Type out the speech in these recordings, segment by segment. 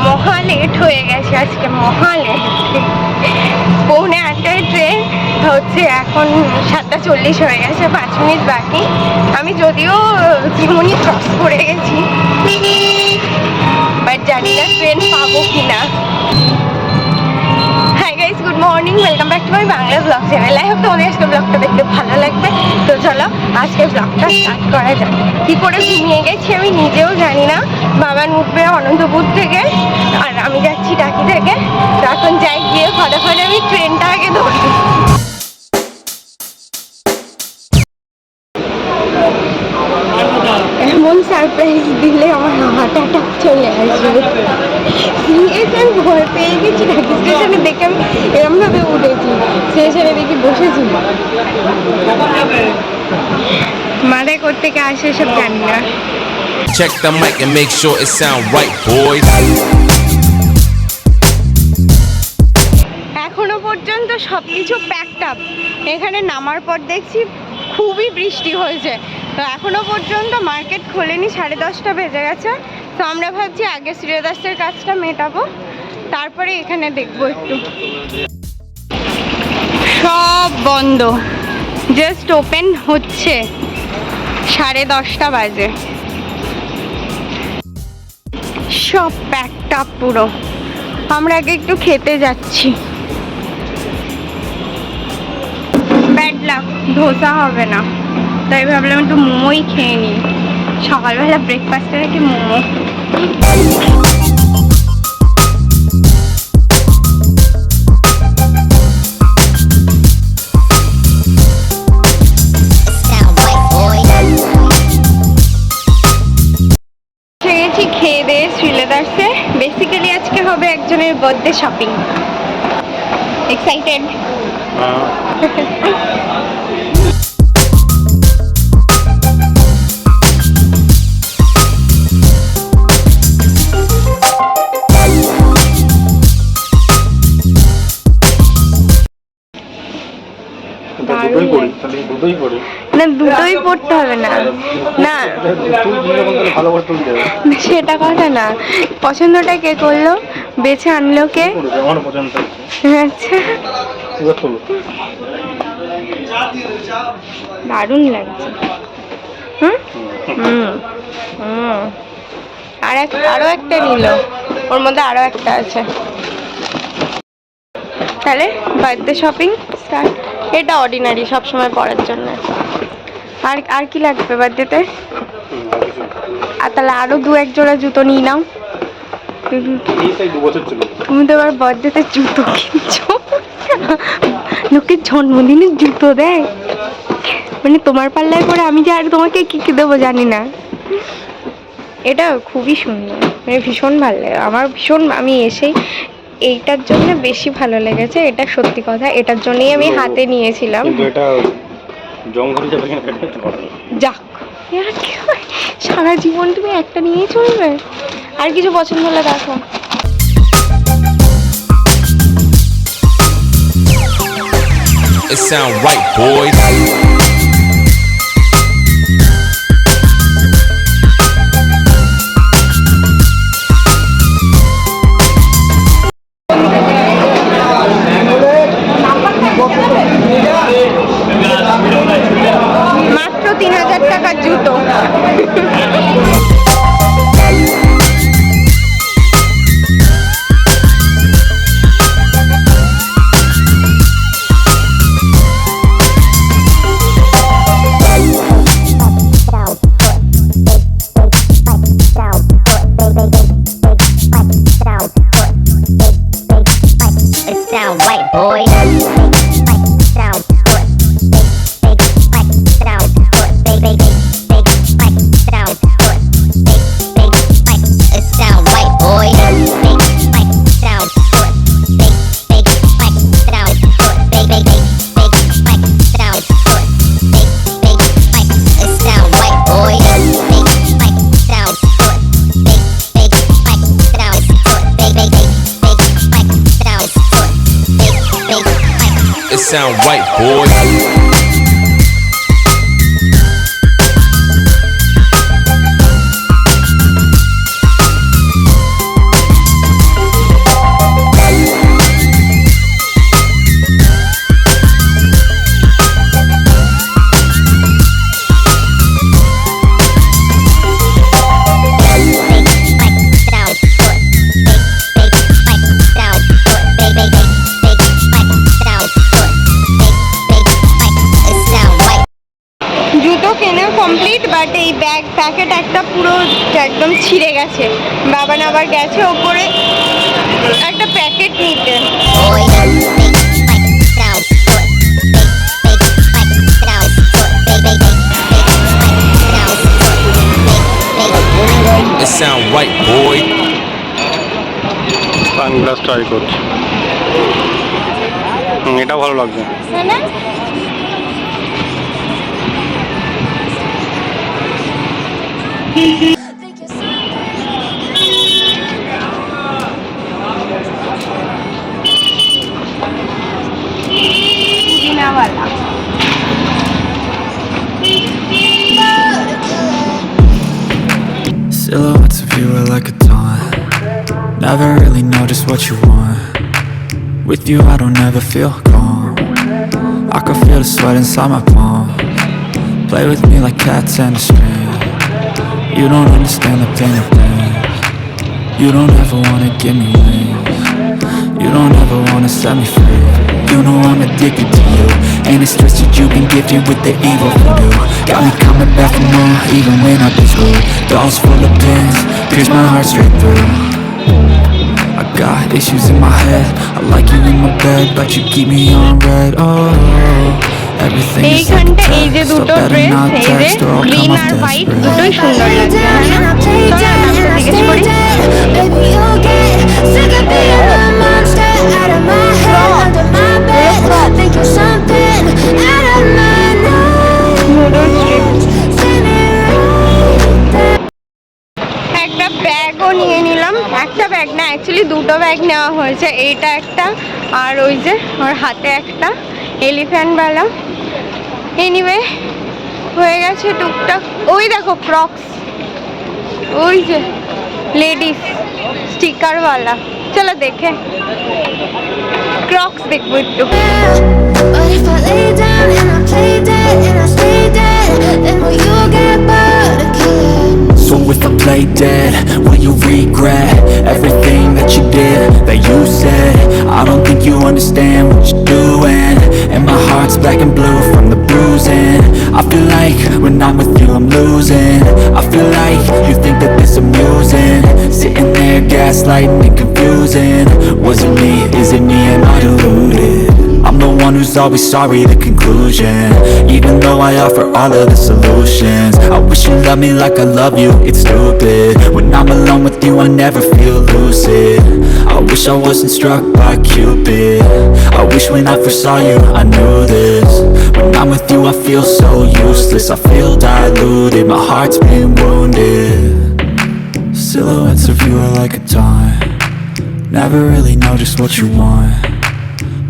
মহা লেট হয়ে গেছে আজকে, মহা লেট। 7:45 ট্রেন হচ্ছে, এখন 7:40 হয়ে গেছে, 5 মিনিট বাকি। আমি যদিও জীবনী ক্রস করে গেছি, বাট জানি না ট্রেন পাবো কিনা। Hi guys, good morning, welcome back to my Bangla blog channel. I hope তোমাদের আজকে ব্লগটা দেখতে ভালো লাগবে। তো চলো আজকে ব্লগটা স্টার্ট করা যাক। কী করে ঘুমিয়ে গেছি আমি নিজেও জানি না। বাবা উঠবে অনন্তপুর থেকে, আর আমি যাচ্ছি টাকি থেকে। তো এখন যাই, গিয়ে ফটাফট আমি ট্রেনটা আগে ধরি। এমন সারপ্রাইজ দিলে আমার হার্ট অ্যাটাক চলে আসবে। আমি ভয় পেয়ে গেছি, টাকি স্টেশনে দেখে আমি এরমভাবে উঠেছি, স্টেশনে দেখি বসেছি। মাথায় করতে কে আসে সব জানি না। Check the mic and make sure it sound right, boys. এখনো পর্যন্ত সব কিছু প্যাকড আপ। এখানে নামার পর দেখছি খুবই বৃষ্টি হয়েছে। তো এখনো পর্যন্ত মার্কেট খোলেনি, 10:30 বেজে গেছে। তো আমরা ভাবছি আগে শ্রীদাসের কাজটা মেটাবো, তারপরে এখানে দেখবো একটু। সব বন্ধ, জাস্ট ওপেন হচ্ছে, 10:30 বাজে। সব প্যাকড আপ পুরো। আমরা আগে একটু খেতে যাচ্ছি। ব্যাড লাক, ধোসা হবে না, তাই ভাবলাম একটু মোমোই খেয়ে নিই। সকালবেলা ব্রেকফাস্টে নাকি মোমো। গেছি খেয়ে দিয়ে শ্রীলেদার্সে। বেসিক্যালি আজকে হবে একজনের বার্থডে শপিং। এক্সাইটেড? না, দুটোই পড়তে হবে না। না সেটা কথা না, পছন্দটা কে করলো, বেছে আনলো কে? আচ্ছা, দারুণ লাগছে। আরো একটা নিল, ওর মধ্যে আরো একটা আছে। তাহলে বার্থডে শপিং স্টার্ট। এটা অর্ডিনারি, সবসময় পরার জন্য। আর কি লাগবে বার্থডেতে? আর তাহলে আরো 2-1 জোড়া জুতো নিয়ে নাও। তুমি তো এবার বার্থডেতে জুতো কিনছো, লোকের জন্মদিনে জুতো দেয়, মানে তোমার পাল্লায় পরে আমি যে আর তোমাকে কি কি দেবো জানি না। এটা খুবই সুন্দর, মানে ভীষণ ভালো লাগে আমার, ভীষণ। আমি এসেই এইটার জন্য বেশি ভালো লেগেছে, এটা সত্যি কথা। এটার জন্যই আমি হাতে নিয়েছিলাম। যাক, সারা জীবন তুমি একটা নিয়েই চলবে। আর কিছু পছন্দ হলে দেখো। It sound right, boys. মাত্র 3000 টাকার জুতো। Sound right, boy. গেছে, বাবান আবার গেছে ওপরে একটা প্যাকেট নিতে। It sound right, boy. Sunglass try করছি। এটা ভালো লাগছে। হ্যাঁ না? পুদিনাওয়ালা। Silhouettes of you are like a taunt. Never really know just what you want. With you I don't ever feel calm. I can feel the sweat inside my palm. Play with me like cats and a string. You don't understand the pain of pain. You don't ever wanna give me wings. You don't ever wanna set me free. You know I'm addicted to you, and it's twisted you've been gifted with the evil voodoo. Got me coming back for more, even when I've been screwed. Dolls full of pins, pierce my heart straight through. I got issues in my head, I like you in my bed, but you keep me on red. Oh, everything is like a এইখানটা এই যে test, so দুটো better dress, not এই যে text or I'll green come আর up white desperate. দুটোই সুন্দর লাগছে, হ্যাঁ না? চলো দামটা জিজ্ঞেস করি। Baby, you'll get sick of being a monster out of my head, under my bed. Think you're something out of my noodles chips. Say me right there. একটা ব্যাগও নিয়ে নিলাম, একটা ব্যাগ না অ্যাকচুয়ালি দুটো ব্যাগ নেওয়া হয়েছে, এইটা একটা আর ওই যে ওর হাতে একটা এলিফ্যান্টওয়ালা। এনিওয়ে হয়ে গেছে টুকটাক। ওই দেখো ক্রক্স, ওই যে লেডিস স্টিকারওয়ালা, চলো দেখে ক্রক্স দেখবো একটু। But if I lay down and I play dead and I stay dead, then will you get bored of killing? So if I play dead, will you regret everything that you did, that you said? I don't think you understand what you're doing, and my heart's black and blue from the bruising. I feel like when I'm with you I'm losing. I feel like you think that this amusing, sitting there gaslighting and confusing. Was it me, is it me, am I deluded? I'm the one who's always sorry, the conclusion. Even though I offer all of the solutions, I wish you loved me like I love you, it's stupid. When I'm alone with you I never feel lucid. I wish I wasn't struck by Cupid. I wish when I first saw you I knew this. When I'm with you I feel so useless, I feel diluted, my heart's been wounded. Silhouettes of you are like a taunt. Never really know just what you want.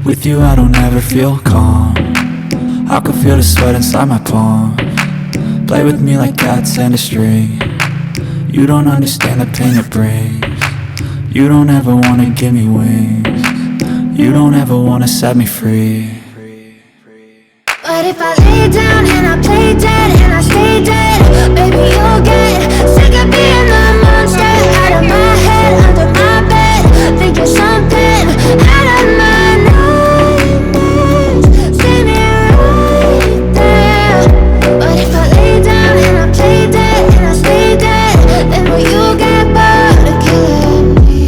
With you I don't ever feel calm. I can feel the sweat inside my palm. Play with me like cats and a string. You don't understand the pain it brings. You don't ever wanna give me wings. You don't ever wanna set me free. But if I lay down and I play dead and I stay dead, baby, you'll get sick of being the monster out of my head, under my bed. Think you're something out of my nightmares. Say me right there. But if I lay down and I play dead and I stay dead, then will you get bored of killing me?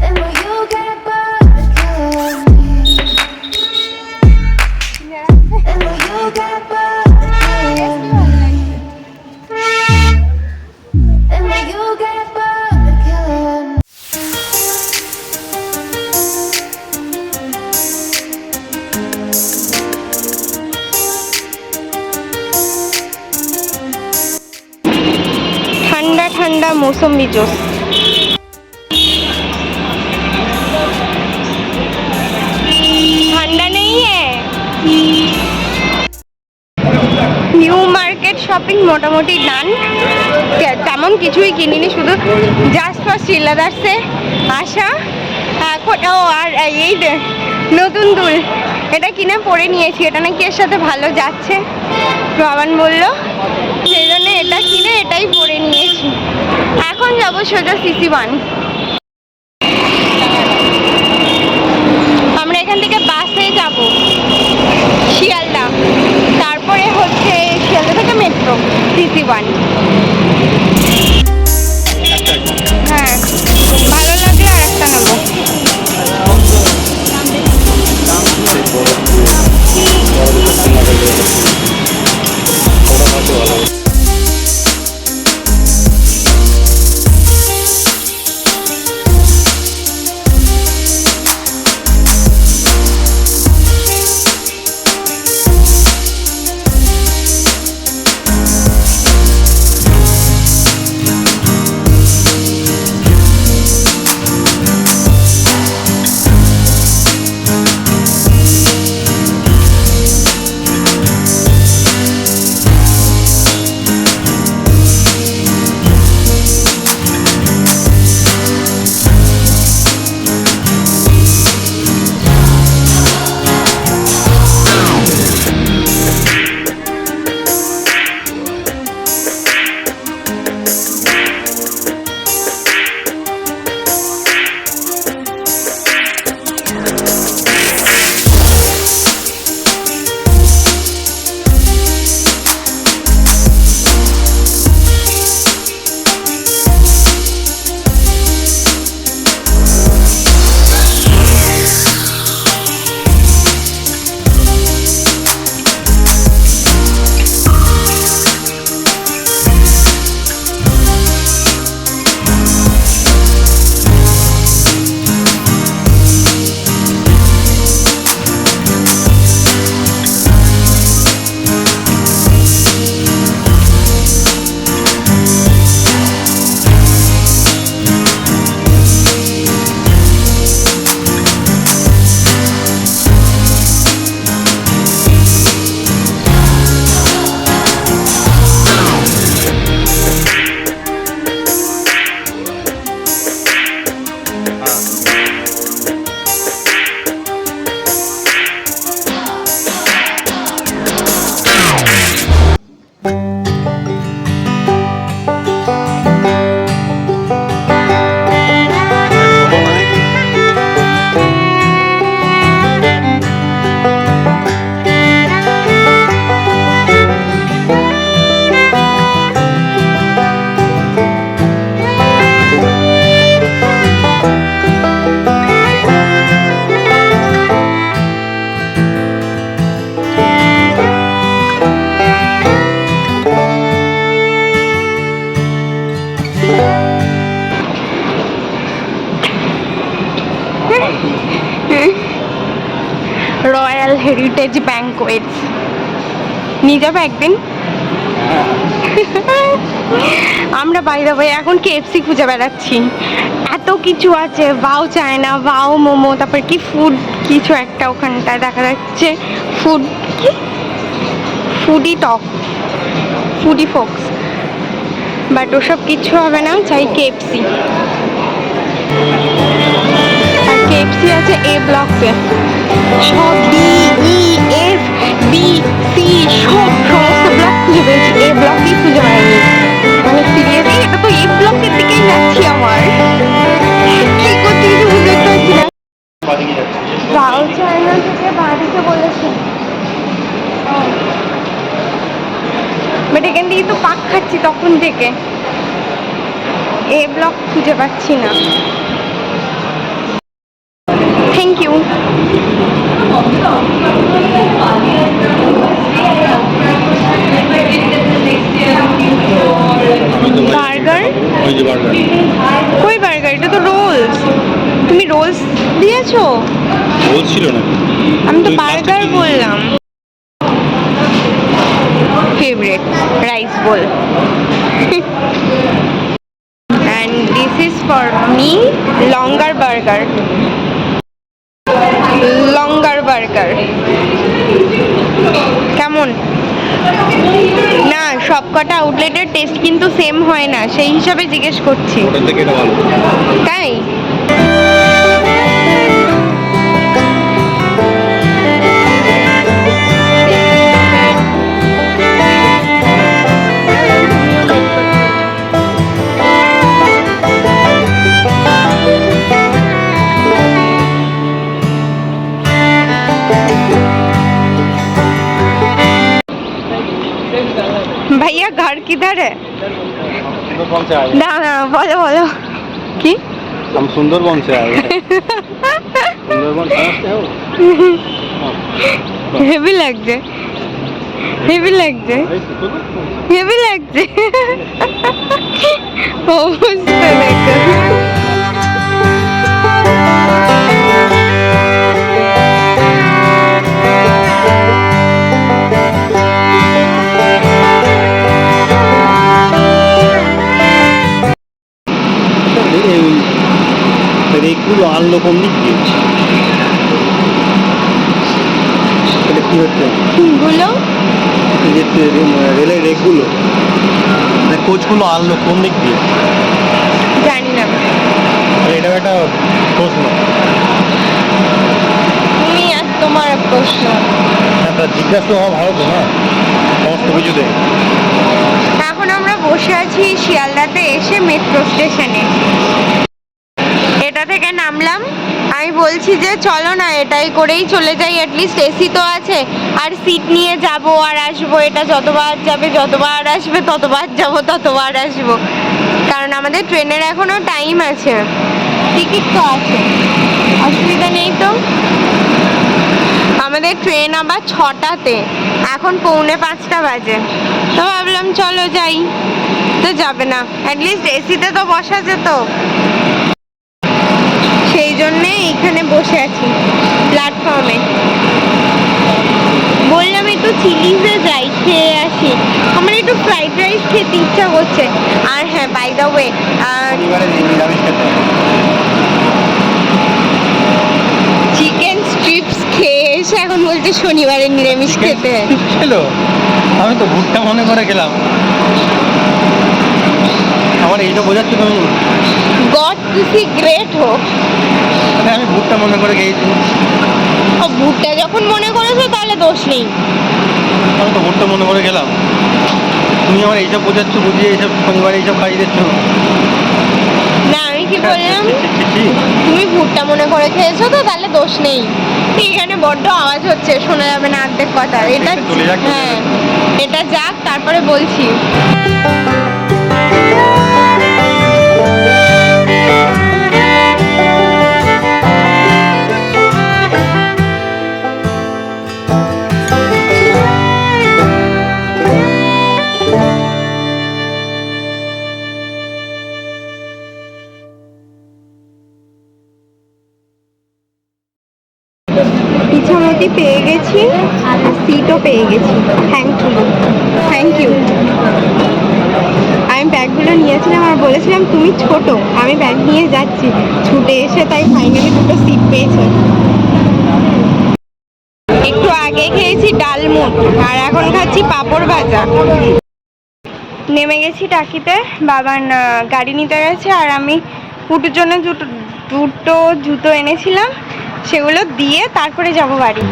Then will you get bored of killing me? And will you get bored of killing me? And will you get bored of killing me? ঠান্ডা ঠান্ডা মৌসুমি juice. ঠান্ডা নেই new market shopping মোটামুটি ডান, তেমন কিছুই কিনিনি, শুধু just first চিল্লাদার্সে আসা। এখন ও আর এই নতুন দুল এটা কিনে পরে নিয়েছি, এটা নাকি এর সাথে ভালো যাচ্ছে বাবান বললো, সেই জন্য এটা কিনে এটাই পরে নিয়েছি। এখন যাবো সোজা CC1। আমরা এখান থেকে বাসে যাব শিয়ালদা, তারপরে হচ্ছে শিয়ালদা থেকে metro CC1। Royal heritage banquets. নিয়ে যাবে একদিন? আমরা বাইরে বাইরে এখন কেএফসি খুঁজে বেড়াচ্ছি। এত কিছু আছে, ভাও চায়না, ভাও মোমো, তারপর কি ফুড কিছু একটা ওখানটায় দেখা যাচ্ছে, ফুড কি foodie talk, foodie folks, but ওসব কিছু হবে না, চাই কেএফসি। আর কেএফসি আছে এ ব্লকে, সব D E F B C সব সমস্ত ব্লক খুঁজে পেয়েছি, এ ব্লকই খুঁজে পাইনি। মানে সিরিয়াসলি এটা তো এ ব্লকের দিকেই যাচ্ছি, আমার কি করছি কিছু বুঝতে পারছি না। ভাও চায়না থেকে বাড়িতে বলেছে, বাট এখান থেকে তো পাক খাচ্ছি তখন থেকে, এ ব্লক খুঁজে পাচ্ছি না। Thank you. বার্গার? ওই যে বার্গার। কই বার্গার? এটা তো রোলস। তুমি রোলস দিয়েছো? রোল ছিল না। আমি তো তুমি বার্গার first এ কি বললাম। Favourite rice bowl. And this is for me, longer burger. Longer burger কেমন? না, সব কটা আউটলেটের টেস্ট কিন্তু সেম হয় না, সেই হিসাবে জিজ্ঞেস করছি। ওটার থেকে এটা ভালো। তাই? भैया घर किधर है? सुंदरबन से आए। ना ना बोलो बोलो की हम सुंदरबन से आए हैं। सुंदरबन समझते हो? হেভি লাগছে, হেভি লাগছে, হেভি লাগছে অবস্থা দেখো। রেকগুলো আনলো কোন দিক দিয়ে? তাহলে কি হচ্ছে? গুলো এই যে রেলের রেকগুলো, কোচগুলো আনলো কোন দিক দিয়ে? জানি না, এটাও একটা প্রশ্ন। তুমি আর তোমার প্রশ্ন। একটা জিজ্ঞাসা হওয়া ভালো তো না সমস্ত কিছুতে। এখন আমরা বসে আছি শিয়ালদাতে এসে মেট্রো স্টেশনে, এটা থেকে নামলাম। আমি বলছি যে চলো না এটাই করেই চলে যাই, অ্যাটলিস্ট এসি তো আছে, আর সিট নিয়ে যাব আর আসবো, এটা যতবার যাবে যতবার আসবে ততবার যাব ততবার আসবো, কারণ আমাদের ট্রেনের এখনো টাইম আছে, টিকিট তো আছে, অসুবিধা নেই তো। আমাদের ট্রেন আবার 6টাতে, এখন 4:45 বাজে, তো ভাবলাম চলো যাই, তো যাবে না, অ্যাটলিস্ট এসিতে তো বসা যেত, সেই জন্যে এইখানে বসে আছি প্ল্যাটফর্মে। বললাম একটু চিলিজে যাই, খেয়ে আসি, আমার একটু ফ্রাইড রাইস খেতে ইচ্ছা করছে। আর হ্যাঁ, by the way, chicken strips খেয়ে এসে এখন বলছে শনিবারে নিরামিষ খেতে। খেলো? আমি তো ভুট্টা মনে করে গেলাম। আমার এইটা বোঝাচ্ছি তুমি? গড কিসি গ্রেট হো। আমি ভুট্টা মনে করে গেছি। ভুট্টা যখন মনে করেছো তাহলে দোষ নেই। আমি তো ভুট্টা মনে করে গেলাম, তুমি আমার এইসব বোঝাচ্ছ, বুঝিয়ে এইসব শনিবার এইসব খাইয়ে দিচ্ছ। না, আমি কি বললাম, তুমি ভুট্টা মনে করে খেয়েছো তো তাহলে দোষ নেই। এখানে বড্ড আওয়াজ হচ্ছে, শোনা যাবে না অর্ধেক কথা। এটা হ্যাঁ, এটা যাক, তারপরে বলছি। ইচ্ছামতি পেয়ে গেছি আর সিটও পেয়ে গেছি। Thank you. আমি ব্যাগগুলো নিয়েছিলাম আর বলেছিলাম তুমি ছোট, আমি ব্যাগ নিয়ে যাচ্ছি, ছুটে এসে তাই ফাইনালি দুটো সিট পেয়েছে। একটু আগে খেয়েছি ডালমুট আর এখন খাচ্ছি পাঁপড় ভাজা। নেমে গেছি টাকিতে, বাবান গাড়ি নিতে গেছে আর আমি পুটুর জন্য দুটো জুতো এনেছিলাম, সেগুলো দিয়ে তারপরে যাব বাড়ি।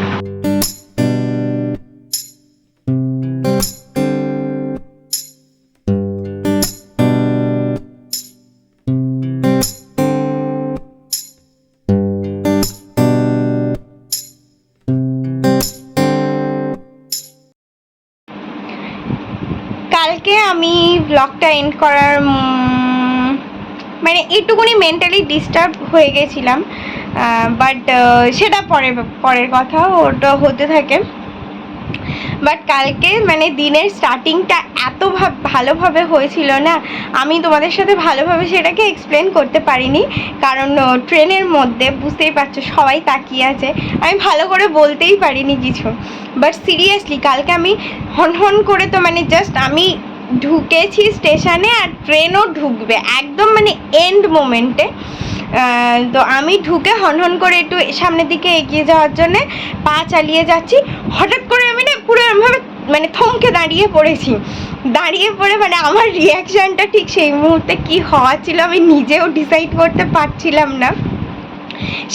কালকে আমি ব্লগটা এন্ড করার মানে একটুখানি মেন্টালি ডিস্টার্ব হয়ে গেছিলাম, বাট সেটা পরের কথা, ওটা হতে থাকে। বাট কালকে মানে দিনের স্টার্টিংটা এত ভালোভাবে হয়েছিল না, আমি তোমাদের সাথে ভালোভাবে সেটাকে এক্সপ্লেন করতে পারিনি, কারণ ট্রেনের মধ্যে বুঝতেই পারছো সবাই তাকিয়ে আছে, আমি ভালো করে বলতেই পারিনি কিছু। বাট সিরিয়াসলি কালকে আমি হন করে তো মানে জাস্ট আমি ঢুকেছি স্টেশনে আর ট্রেনও ঢুকবে একদম মানে এন্ড মোমেন্টে, তো আমি ঢুকে হন করে একটু সামনের দিকে এগিয়ে যাওয়ার জন্যে পা চালিয়ে যাচ্ছি, হঠাৎ করে আমি না পুরো এমনভাবে মানে থমকে দাঁড়িয়ে পড়ে মানে আমার রিয়াকশানটা ঠিক সেই মুহূর্তে কি হওয়া ছিল আমি নিজেও ডিসাইড করতে পারছিলাম না।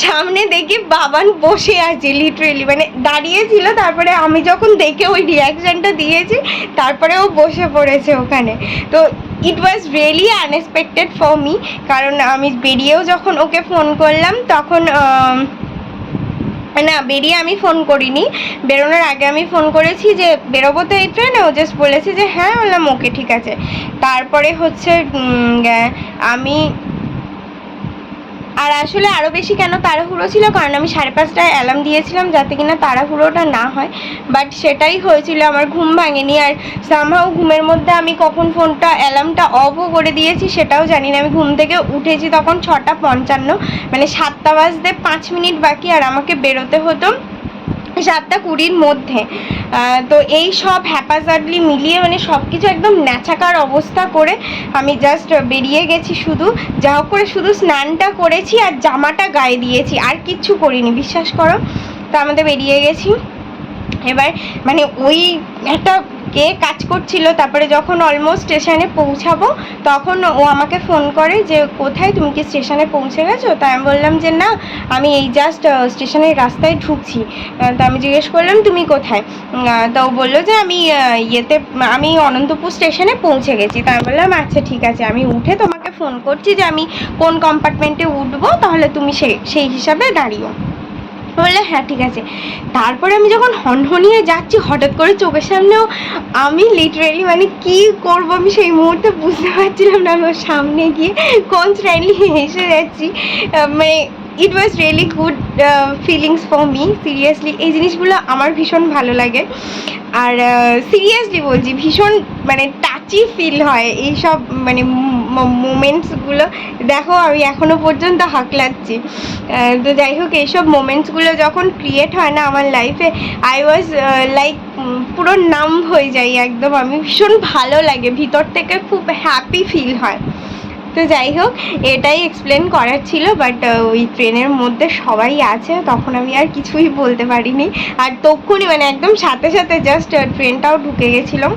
সামনে দেখি বাবান বসে আছে, লিটারেলি মানে দাঁড়িয়েছিল, তারপরে আমি যখন দেখে ওই রিয়াকশানটা দিয়েছি তারপরে ও বসে পড়েছে ওখানে। তো it was really unexpected for me, কারণ আমি বেরিয়েও যখন ওকে ফোন করলাম তখন না বেরিয়ে আমি ফোন করিনি, বেরোনোর আগে আমি ফোন করেছি যে বেরোবো তো এই ট্রেনে, ও জাস্ট বলেছে যে হ্যাঁ, বললাম ওকে ঠিক আছে। তারপরে হচ্ছে আমি আর আসলে আরও বেশি কেন তাড়াহুড়ো ছিল, কারণ আমি 5:30টায় অ্যালার্ম দিয়েছিলাম যাতে কিনা তাড়াহুড়োটা না হয়, বাট সেটাই হয়েছিল, আমার ঘুম ভাঙেনি। আর সামহাও ঘুমের মধ্যে আমি কখন ফোনটা অ্যালার্মটা অফও করে দিয়েছি সেটাও জানি না। আমি ঘুম থেকে উঠেছি তখন 6:55, মানে 7টা বাজতে 5 মিনিট বাকি, আর আমাকে বেরোতে হতো 7:20-র মধ্যে। তো এই সব হ্যাপাজার্ডলি মিলিয়ে মানে সব কিছু একদম ন্যাচাকার অবস্থা করে আমি জাস্ট বেরিয়ে গেছি, শুধু যা হোক করে শুধু স্নানটা করেছি আর জামাটা গায়ে দিয়েছি, আর কিচ্ছু করিনি, বিশ্বাস করো। তো আমাদের বেরিয়ে গেছি। এবার মানে ওই একটা কে কাজ করছিল, তারপরে যখন অলমোস্ট স্টেশনে পৌঁছাবো তখন ও আমাকে ফোন করে যে কোথায়, তুমি কি স্টেশনে পৌঁছে গেছো? তাই আমি বললাম যে না, আমি এই জাস্ট স্টেশনের রাস্তায় ঢুকছি। তা আমি জিজ্ঞেস করলাম তুমি কোথায়? তো ও বললো যে আমি অনন্তপুর স্টেশনে পৌঁছে গেছি। তাই আমি বললাম আচ্ছা ঠিক আছে, আমি উঠে তোমাকে ফোন করছি যে আমি কোন কম্পার্টমেন্টে উঠবো, তাহলে তুমি সেই হিসাবে দাঁড়িও। বললে হ্যাঁ ঠিক আছে। তারপরে আমি যখন হনহনিয়ে যাচ্ছি হঠাৎ করে চোখের সামনেও, আমি লিটারেলি মানে কি করবো আমি সেই মুহূর্তে বুঝতে পারছিলাম না, আমি ওর সামনে গিয়ে কনস্ট্যান্টলি হেসে যাচ্ছি। মানে it was really good feelings for me, seriously এই জিনিসগুলো আমার ভীষণ ভালো লাগে। আর সিরিয়াসলি বলছি, ভীষণ মানে টাচি ফিল হয় এইসব মানে মোমেন্টসগুলো। দেখো আমি এখনও পর্যন্ত হাঁকলাচ্ছি। তো যাই হোক, এইসব মোমেন্টসগুলো যখন ক্রিয়েট হয় না আমার লাইফে, আই ওয়াজ লাইক পুরো নাম হয়ে যাই একদম, আমি ভীষণ ভালো লাগে, ভিতর থেকে খুব হ্যাপি ফিল হয়। তো যাই হোক, এটাই এক্সপ্লেন করার ছিল, বাট ওই ট্রেনের মধ্যে সবাই আছে, তখন আমি আর কিছুই বলতে পারিনি। আর তখনই মানে একদম সাথে সাথে জাস্ট ট্রেনটাও ঢুকে গেছিলাম,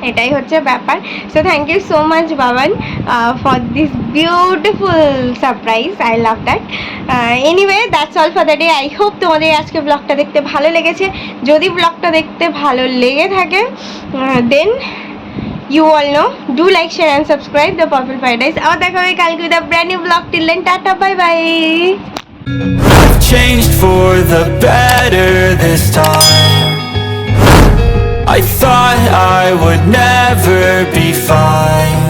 এটাই হচ্ছে ব্যাপার। So thank you so much Baban for this beautiful surprise, I love that. Anyway that's all for the day. I hope তোমাদের আজকে ব্লগটা দেখতে ভালো লেগেছে। যদি ব্লগটা দেখতে ভালো লেগে থাকে দেন you all know, do like, share and subscribe the Purple Paradise. और देखो मैं कल की brand new vlog, till then tata bye bye. I've changed for the better this time. I thought I would never be fine.